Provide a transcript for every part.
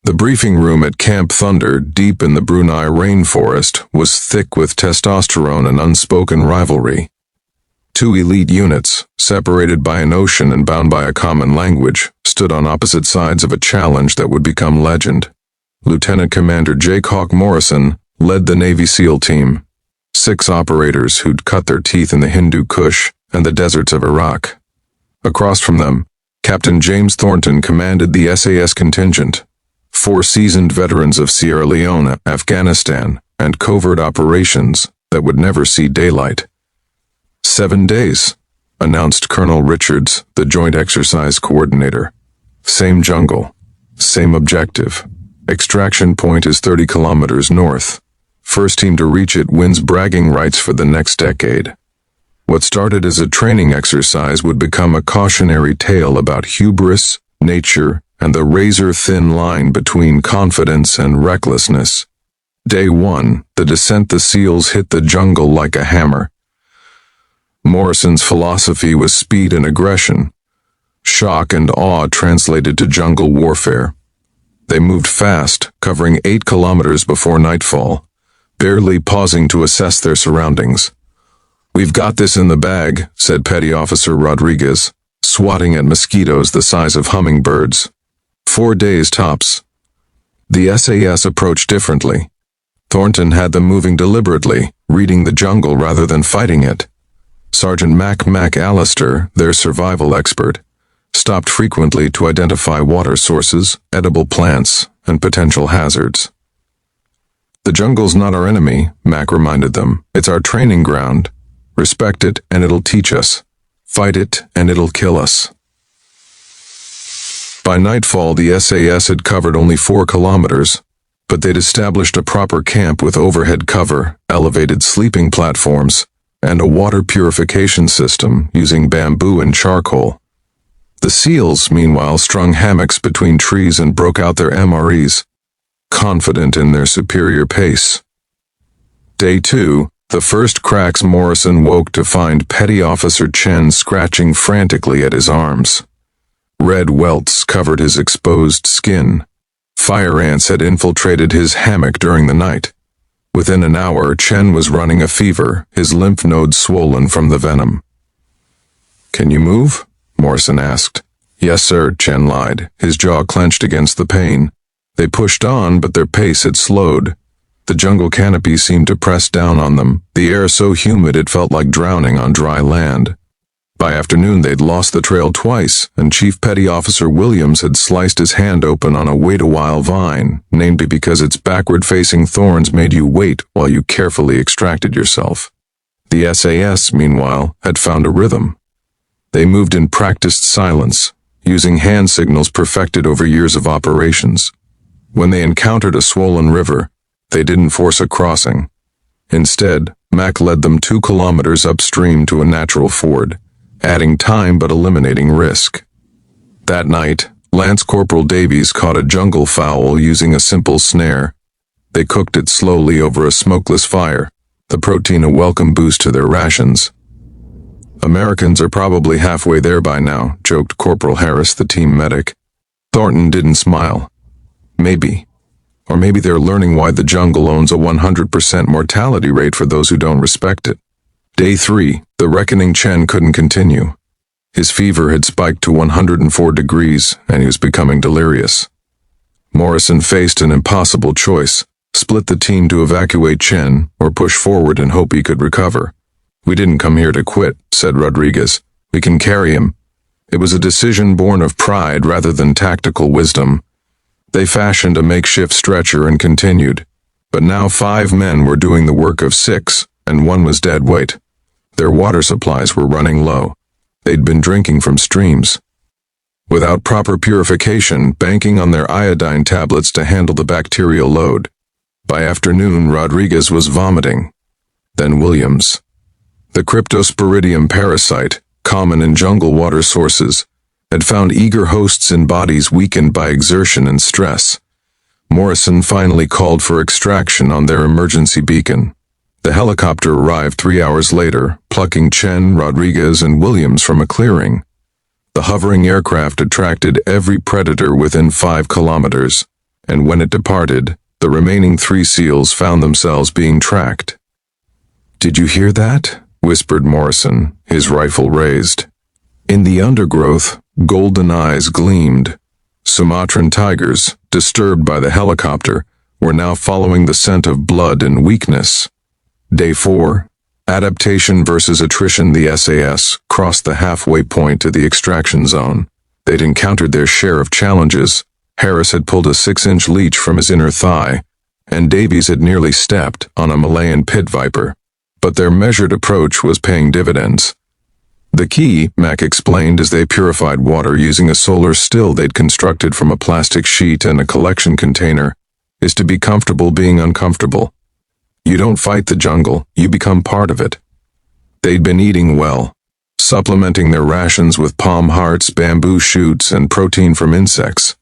The briefing room at Camp Thunder, deep in the Brunei rainforest, was thick with testosterone and unspoken rivalry. Two elite units, separated by an ocean and bound by a common language, stood on opposite sides of a challenge that would become legend. Lieutenant Commander Jake Hawk Morrison led the Navy SEAL team, 6 operators who'd cut their teeth in the Hindu Kush and the deserts of Iraq. Across from them, Captain James Thornton commanded the SAS contingent, 4 seasoned veterans of Sierra Leone, Afghanistan, and covert operations that would never see daylight. 7 days, announced Colonel Richards, the Joint Exercise Coordinator. Same jungle, same objective. Extraction point is 30 kilometers north. First team to reach it wins bragging rights for the next decade. What started as a training exercise would become a cautionary tale about hubris, nature, and the razor-thin line between confidence and recklessness. Day 1, the descent the SEALs hit the jungle like a hammer. Morrison's philosophy was speed and aggression. Shock and awe translated to jungle warfare. They moved fast, covering 8 kilometers before nightfall, barely pausing to assess their surroundings. "We've got this in the bag," said Petty Officer Rodriguez, swatting at mosquitoes the size of hummingbirds. 4 days tops. The SAS approached differently. Thornton had them moving deliberately, reading the jungle rather than fighting it. Sergeant Mac Allister, their survival expert, stopped frequently to identify water sources, edible plants, and potential hazards. "The jungle's not our enemy," Mac reminded them. "It's our training ground. Respect it, and it'll teach us. Fight it, and it'll kill us." By nightfall, the SAS had covered only 4 kilometers, but they'd established a proper camp with overhead cover, elevated sleeping platforms, and a water purification system using bamboo and charcoal. The SEALs, meanwhile, strung hammocks between trees and broke out their MREs, confident in their superior pace. Day 2, the first cracks Morrison woke to find Petty Officer Chen scratching frantically at his arms. Red welts covered his exposed skin. Fire ants had infiltrated his hammock during the night. Within an hour, Chen was running a fever, his lymph nodes swollen from the venom. "Can you move?" Morrison asked. "Yes, sir," Chen lied, his jaw clenched against the pain. They pushed on, but their pace had slowed. The jungle canopy seemed to press down on them, the air so humid it felt like drowning on dry land. By afternoon, they'd lost the trail twice, and Chief Petty Officer Williams had sliced his hand open on a wait-a-while vine, named it because its backward-facing thorns made you wait while you carefully extracted yourself. The SAS, meanwhile, had found a rhythm. They moved in practiced silence, using hand signals perfected over years of operations. When they encountered a swollen river, they didn't force a crossing. Instead, Mac led them 2 kilometers upstream to a natural ford, adding time but eliminating risk. That night, Lance Corporal Davies caught a jungle fowl using a simple snare. They cooked it slowly over a smokeless fire, the protein a welcome boost to their rations. "Americans are probably halfway there by now," joked Corporal Harris, the team medic. Thornton didn't smile. "Maybe. Or maybe they're learning why the jungle owns a 100% mortality rate for those who don't respect it." Day 3, the reckoning Chen couldn't continue. His fever had spiked to 104 degrees, and he was becoming delirious. Morrison faced an impossible choice: split the team to evacuate Chen, or push forward and hope he could recover. "We didn't come here to quit," said Rodriguez. "We can carry him." It was a decision born of pride rather than tactical wisdom. They fashioned a makeshift stretcher and continued. But now 5 men were doing the work of 6, and 1 was dead weight. Their water supplies were running low. They'd been drinking from streams. Without proper purification, banking on their iodine tablets to handle the bacterial load. By afternoon, Rodriguez was vomiting. Then Williams. The Cryptosporidium parasite, common in jungle water sources, had found eager hosts in bodies weakened by exertion and stress. Morrison finally called for extraction on their emergency beacon. The helicopter arrived 3 hours later, plucking Chen, Rodriguez, and Williams from a clearing. The hovering aircraft attracted every predator within 5 kilometers. and when it departed, the remaining 3 SEALs found themselves being tracked. "Did you hear that?" whispered Morrison, his rifle raised. In the undergrowth, golden eyes gleamed. Sumatran tigers, disturbed by the helicopter, were now following the scent of blood and weakness. Day 4, Adaptation versus Attrition. The SAS crossed the halfway point to the extraction zone. They'd encountered their share of challenges. Harris had pulled a 6-inch leech from his inner thigh, and Davies had nearly stepped on a Malayan pit viper. But their measured approach was paying dividends. The key, Mac explained as they purified water using a solar still they'd constructed from a plastic sheet and a collection container, is to be comfortable being uncomfortable. You don't fight the jungle, you become part of it. They'd been eating well, supplementing their rations with palm hearts, bamboo shoots, and protein from insects.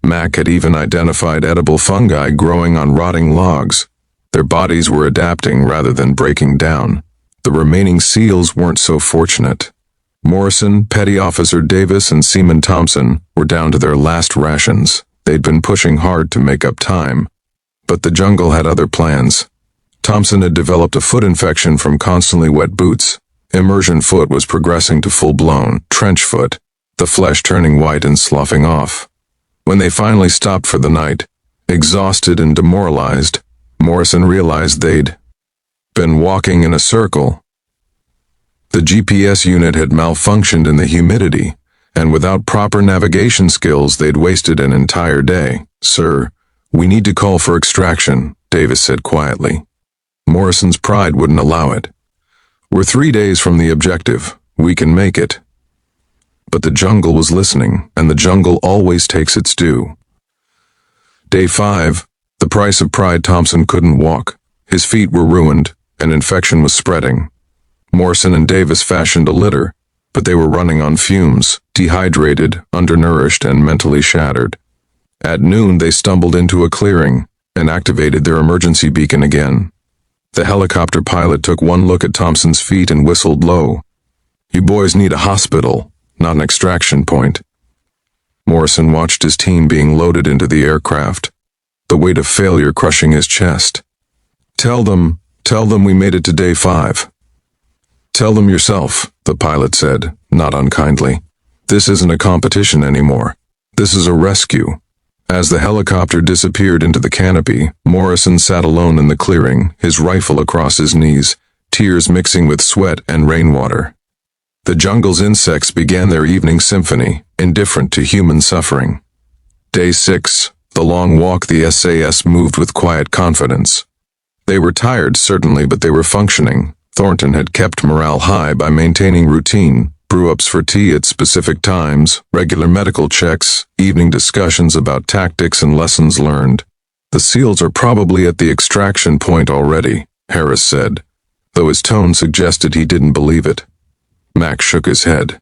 Mac had even identified edible fungi growing on rotting logs. Their bodies were adapting rather than breaking down. The remaining SEALs weren't so fortunate. Morrison, Petty Officer Davis, and Seaman Thompson were down to their last rations. They'd been pushing hard to make up time. But the jungle had other plans. Thompson had developed a foot infection from constantly wet boots. Immersion foot was progressing to full-blown trench foot, the flesh turning white and sloughing off. When they finally stopped for the night, exhausted and demoralized, Morrison realized they'd been walking in a circle. The GPS unit had malfunctioned in the humidity, and without proper navigation skills, they'd wasted an entire day. "Sir, we need to call for extraction," Davis said quietly. Morrison's pride wouldn't allow it. "We're 3 days from the objective. We can make it." But the jungle was listening, and the jungle always takes its due. Day 5, the price of pride. Thompson couldn't walk. His feet were ruined, and infection was spreading. Morrison and Davis fashioned a litter, but they were running on fumes, dehydrated, undernourished, and mentally shattered. At noon, they stumbled into a clearing and activated their emergency beacon again. The helicopter pilot took one look at Thompson's feet and whistled low. "You boys need a hospital, not an extraction point." Morrison watched his team being loaded into the aircraft, the weight of failure crushing his chest. Tell them we made it to day 5. "Tell them yourself," the pilot said, not unkindly. "This isn't a competition anymore. This is a rescue." As the helicopter disappeared into the canopy, Morrison sat alone in the clearing, his rifle across his knees, tears mixing with sweat and rainwater. The jungle's insects began their evening symphony, indifferent to human suffering. Day 6, the long walk. The SAS moved with quiet confidence. They were tired, certainly, but they were functioning. Thornton had kept morale high by maintaining routine, brew-ups for tea at specific times, regular medical checks, evening discussions about tactics and lessons learned. "The SEALs are probably at the extraction point already," Harris said, though his tone suggested he didn't believe it. Mac shook his head.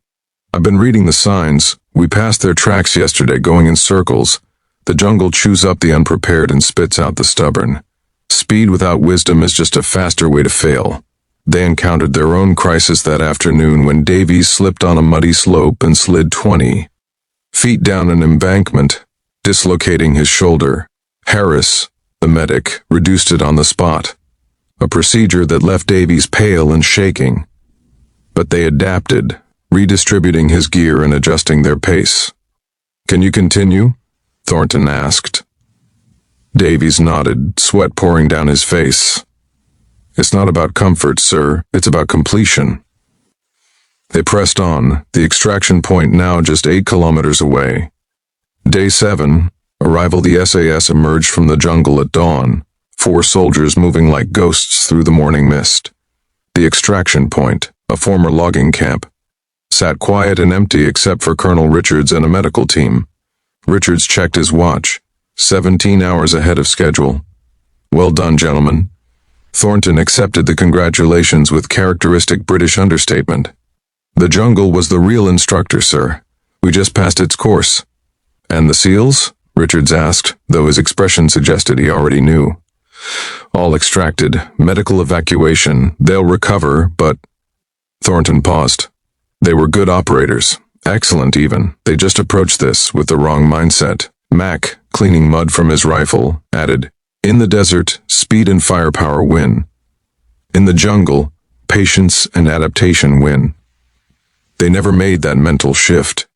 "I've been reading the signs. We passed their tracks yesterday, going in circles. The jungle chews up the unprepared and spits out the stubborn. Speed without wisdom is just a faster way to fail." They encountered their own crisis that afternoon when Davies slipped on a muddy slope and slid 20 feet down an embankment, dislocating his shoulder. Harris, the medic, reduced it on the spot, a procedure that left Davies pale and shaking. But they adapted, redistributing his gear and adjusting their pace. "Can you continue?" Thornton asked. Davies nodded, sweat pouring down his face. "It's not about comfort, sir. It's about completion." They pressed on, the extraction point now just 8 kilometers away. Day 7, arrival. The SAS emerged from the jungle at dawn, 4 soldiers moving like ghosts through the morning mist. The extraction point, a former logging camp, sat quiet and empty except for Colonel Richards and a medical team. Richards checked his watch, 17 hours ahead of schedule. "Well done, gentlemen." Thornton accepted the congratulations with characteristic British understatement. "The jungle was the real instructor, sir. We just passed its course." "And the SEALs?" Richards asked, though his expression suggested he already knew. "All extracted. Medical evacuation. They'll recover, but—" Thornton paused. "They were good operators. Excellent, even. They just approached this with the wrong mindset. Mac, cleaning mud from his rifle, added, "In the desert, speed and firepower win. In the jungle, patience and adaptation win." They never made that mental shift.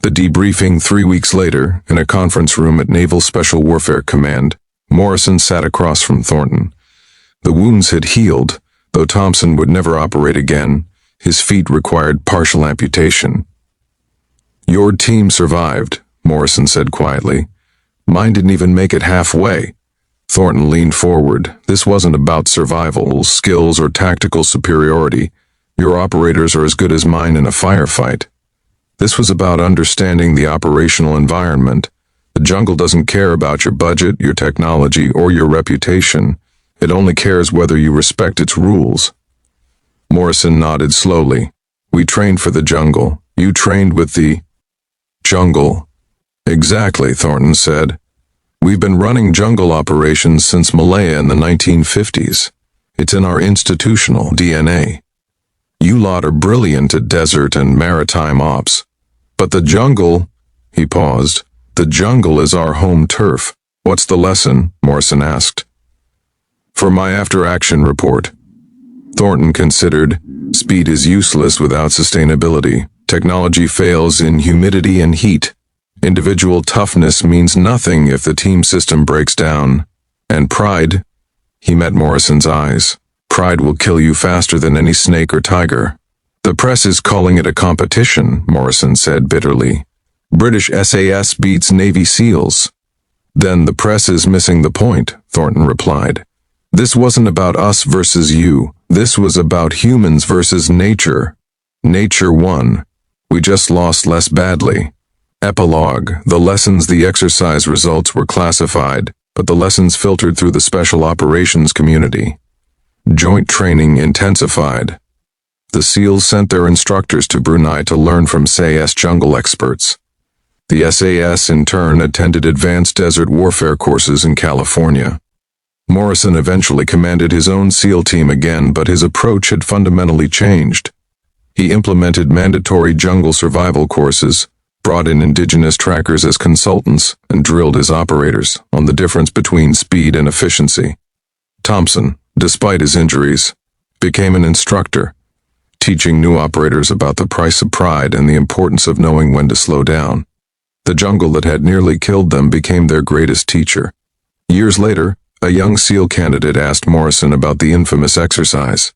The debriefing 3 weeks later, in a conference room at Naval Special Warfare Command, Morrison sat across from Thornton. The wounds had healed, though Thompson would never operate again. His feet required partial amputation. "Your team survived," Morrison said quietly. "Mine didn't even make it halfway." Thornton leaned forward. "This wasn't about survival, skills, or tactical superiority. Your operators are as good as mine in a firefight. This was about understanding the operational environment. The jungle doesn't care about your budget, your technology, or your reputation. It only cares whether you respect its rules." Morrison nodded slowly. "We trained for the jungle. You trained with the jungle." "Exactly," Thornton said. "We've been running jungle operations since Malaya in the 1950s. It's in our institutional DNA. You lot are brilliant at desert and maritime ops. But the jungle," he paused, "the jungle is our home turf." "What's the lesson?" Morrison asked. "For my after-action report." Thornton considered, "Speed is useless without sustainability. Technology fails in humidity and heat. Individual toughness means nothing if the team system breaks down. And pride," he met Morrison's eyes, "pride will kill you faster than any snake or tiger." "The press is calling it a competition," Morrison said bitterly. "British SAS beats Navy SEALs." "Then the press is missing the point," Thornton replied. "This wasn't about us versus you. This was about humans versus nature. Nature won. We just lost less badly." Epilogue. The lessons, the exercise results were classified, but the lessons filtered through the special operations community. Joint training intensified. The SEALs sent their instructors to Brunei to learn from SAS jungle experts. The SAS, in turn, attended advanced desert warfare courses in California. Morrison eventually commanded his own SEAL team again, but his approach had fundamentally changed. He implemented mandatory jungle survival courses, brought in indigenous trackers as consultants, and drilled his operators on the difference between speed and efficiency. Thompson, despite his injuries, became an instructor, teaching new operators about the price of pride and the importance of knowing when to slow down. The jungle that had nearly killed them became their greatest teacher. Years later, a young SEAL candidate asked Morrison about the infamous exercise.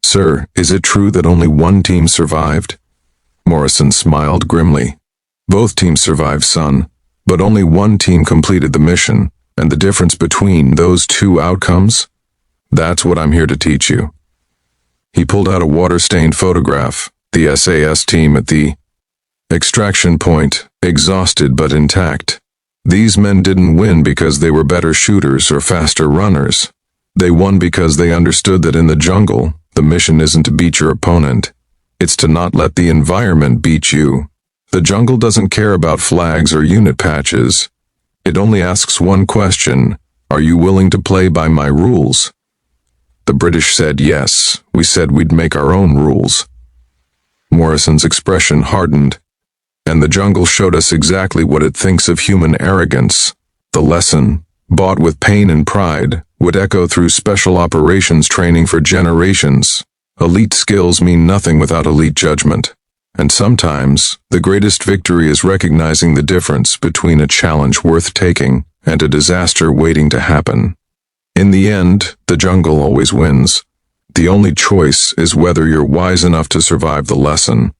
"Sir, is it true that only one team survived?" Morrison smiled grimly. "Both teams survived, son, but only one team completed the mission, and the difference between those two outcomes? That's what I'm here to teach you." He pulled out a water-stained photograph, the SAS team at the extraction point, exhausted but intact. These men didn't win because they were better shooters or faster runners. They won because they understood that in the jungle, the mission isn't to beat your opponent. It's to not let the environment beat you. The jungle doesn't care about flags or unit patches. It only asks one question: are you willing to play by my rules? The British said yes. We said we'd make our own rules. Morrison's expression hardened, and the jungle showed us exactly what it thinks of human arrogance. The lesson, bought with pain and pride, would echo through special operations training for generations. Elite skills mean nothing without elite judgment. And sometimes, the greatest victory is recognizing the difference between a challenge worth taking and a disaster waiting to happen. In the end, the jungle always wins. The only choice is whether you're wise enough to survive the lesson.